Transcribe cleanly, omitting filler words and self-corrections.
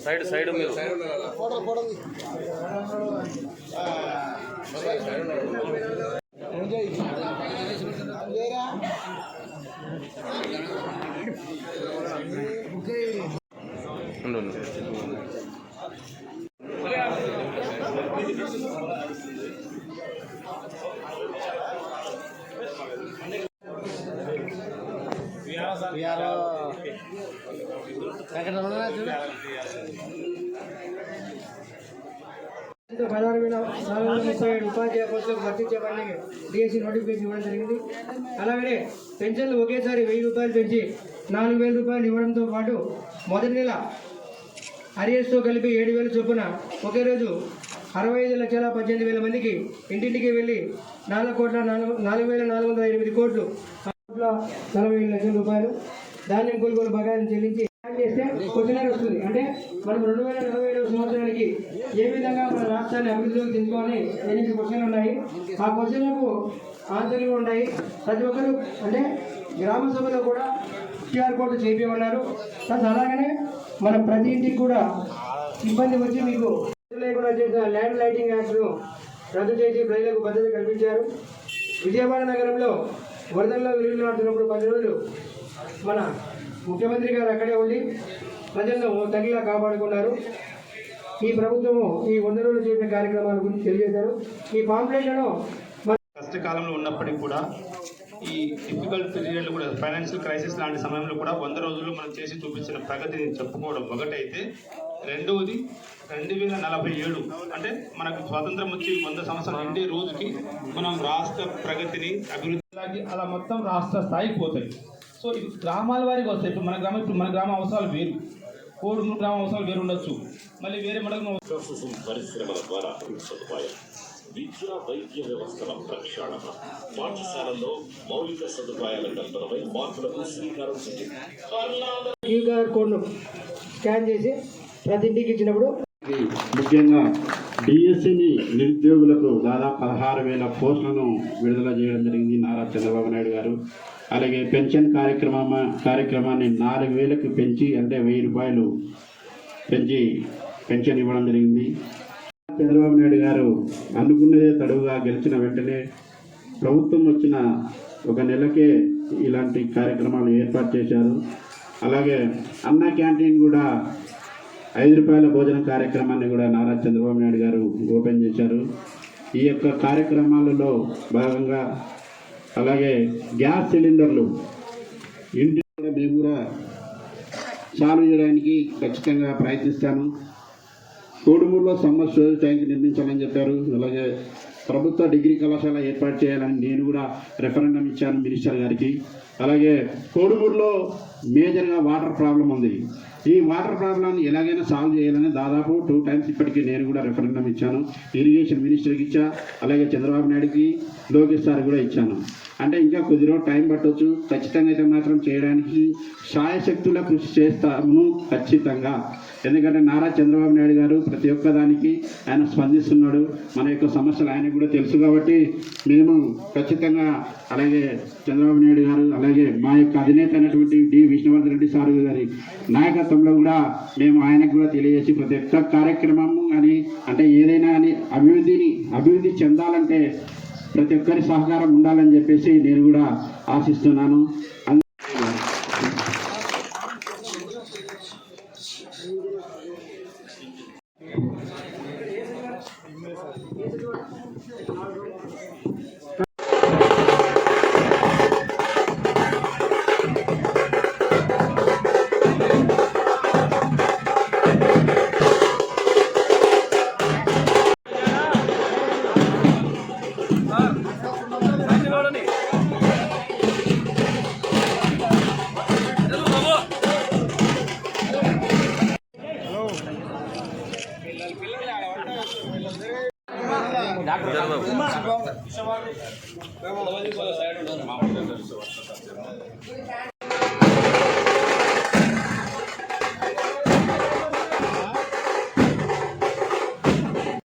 Side side మీరు ఉపాధ్యాయ పోస్టులకు భర్తీ చేయడానికి డిఎస్సి నోటిఫికేషన్ ఇవ్వడం జరిగింది. అలాగే పెన్షన్లు ఒకేసారి 1000 రూపాయలు పెంచి 4000 రూపాయలు ఇవ్వడంతో పాటు మొదటి నెల అరియర్స్తో కలిపి 7000 చొప్పున ఒకే రోజు 65,18,000 మందికి ఇంటింటికి వెళ్ళి 4,408 కోట్లు 47 లక్షల రూపాయలు ధాన్యం కొనుగోలు బకాయిలను చెల్లించి చేస్తే క్వశ్చనర్ వస్తుంది. అంటే మనం 2047 సంవత్సరానికి ఏ విధంగా మన రాష్ట్రాన్ని అభివృద్ధిలోకి తెచ్చుకోవాలని 8 క్వశ్చన్లు ఉన్నాయి. ఆ క్వశ్చన్లకు ఆన్సర్లు ఉన్నాయి. ప్రతి ఒక్కరు అంటే గ్రామ సభలో కూడా QR కోడ్ చేయించమన్నారు. ప్లస్ అలాగనే మన ప్రతి ఇంటికి కూడా ఇబ్బంది వచ్చి మీకు లేకుండా చేసిన ల్యాండ్ లైటింగ్ యాక్ట్ను రద్దు చేసి ప్రజలకు భద్రత కల్పించారు. విజయవాడ నగరంలో వరదల్లో విలువలాడుతున్నప్పుడు 10 రోజులు మన ముఖ్యమంత్రి గారు అక్కడే ఉండి ప్రజలను తగిలా కాపాడుకున్నారు. ఈ ప్రభుత్వము ఈ 100 రోజులు చేసిన కార్యక్రమాల గురించి తెలియజేశారు. ఈ పాంప్లెట్లను కష్టకాలంలో ఉన్నప్పటికీ కూడా ఈ డిఫికల్ట్ పీరియడ్లో కూడా ఫైనాన్షియల్ క్రైసిస్ లాంటి సమయంలో కూడా 100 రోజుల్లో మనం చేసి చూపించిన ప్రగతిని చెప్పుకోవడం ఒకటైతే, రెండవది 2047 అంటే మనకు స్వాతంత్రం వచ్చి 100 సంవత్సరాలు ఉండే రోజుకి మనం రాష్ట్ర ప్రగతిని అభివృద్ధి అలా మొత్తం రాష్ట్ర స్థాయికి పోతాయి. సో ఇది గ్రామాల వారికి వస్తాయి. ఇప్పుడు మన గ్రామ అవసరాలు వేరు, కోడుమూరు గ్రామ అవసరాలు వేరు ఉండొచ్చు, మళ్ళీ వేరే మండలం పరిశ్రమల ద్వారా సదుపాయం, విద్యా వైద్య వ్యవస్థల ప్రక్షాళన, పాఠశాలల్లో మౌలిక సదుపాయాల కల్పనపై మార్పులకు శ్రీకారం చుట్టింది. QR కోడ్ను స్కాన్ చేసి ప్రతి ఇంటికి ఇచ్చినప్పుడు ముఖ్యంగా డిఎస్సిని నిరుద్యోగులకు దాదాపు 16,000 పోస్టులను విడుదల చేయడం జరిగింది నారా చంద్రబాబు నాయుడు గారు. అలాగే పెన్షన్ కార్యక్రమాన్ని 4,000కి పెంచి అంటే 1000 రూపాయలు పెంచి పెన్షన్ ఇవ్వడం జరిగింది. చంద్రబాబు నాయుడు గారు అనుకున్నదే తడువుగా గెలిచిన వెంటనే ప్రభుత్వం వచ్చిన 1 నెలకే ఇలాంటి కార్యక్రమాలు ఏర్పాటు చేశారు. అలాగే అన్న క్యాంటీన్ కూడా 5 రూపాయల భోజన కార్యక్రమాన్ని కూడా నారా చంద్రబాబు నాయుడు గారు ఓపెన్ చేశారు. ఈ యొక్క కార్యక్రమాలలో భాగంగా అలాగే గ్యాస్ సిలిండర్లు ఇంటి మేము కూడా సాల్వ్ చేయడానికి ఖచ్చితంగా ప్రయత్నిస్తాను. కోడుమూరులో సమ్మర్ స్టోరేజ్ ట్యాంక్ నిర్మించాలని చెప్పారు. అలాగే ప్రభుత్వ డిగ్రీ కళాశాల ఏర్పాటు చేయాలని నేను కూడా రెఫరెండం ఇచ్చాను మినిస్టర్ గారికి. అలాగే కోడుమూరులో మేజర్గా వాటర్ ప్రాబ్లం ఉంది. ఈ వాటర్ ప్రాబ్లాన్ని ఎలాగైనా సాల్వ్ చేయాలని దాదాపు 2 టైమ్స్ ఇప్పటికీ నేను కూడా రెఫరెండం ఇచ్చాను. ఇరిగేషన్ మినిస్టర్కి ఇచ్చా, అలాగే చంద్రబాబు నాయుడుకి, లోకేష్ సార్ కూడా ఇచ్చాను. అంటే ఇంకా కొద్ది రోజు టైం పట్టవచ్చు. ఖచ్చితంగా అయితే మాత్రం చేయడానికి శాయశక్తుల కృషి చేస్తాము ఖచ్చితంగా. ఎందుకంటే నారా చంద్రబాబు నాయుడు గారు ప్రతి ఒక్క దానికి ఆయన స్పందిస్తున్నాడు. మన యొక్క సమస్యలు ఆయనకు కూడా తెలుసు కాబట్టి మేము ఖచ్చితంగా అలాగే చంద్రబాబు నాయుడు గారు అలాగే మా యొక్క అధినేత అయినటువంటి డి విష్ణువర్ధన్ రెడ్డి సార్ గారి నాయకత్వంలో కూడా మేము ఆయనకు కూడా తెలియజేసి ప్రతి ఒక్క కార్యక్రమము కానీ అంటే ఏదైనా కానీ అభివృద్ధి చెందాలంటే ప్రతి ఒక్కరి సహకారం ఉండాలని చెప్పేసి నేను కూడా ఆశిస్తున్నాను. డాక్టర్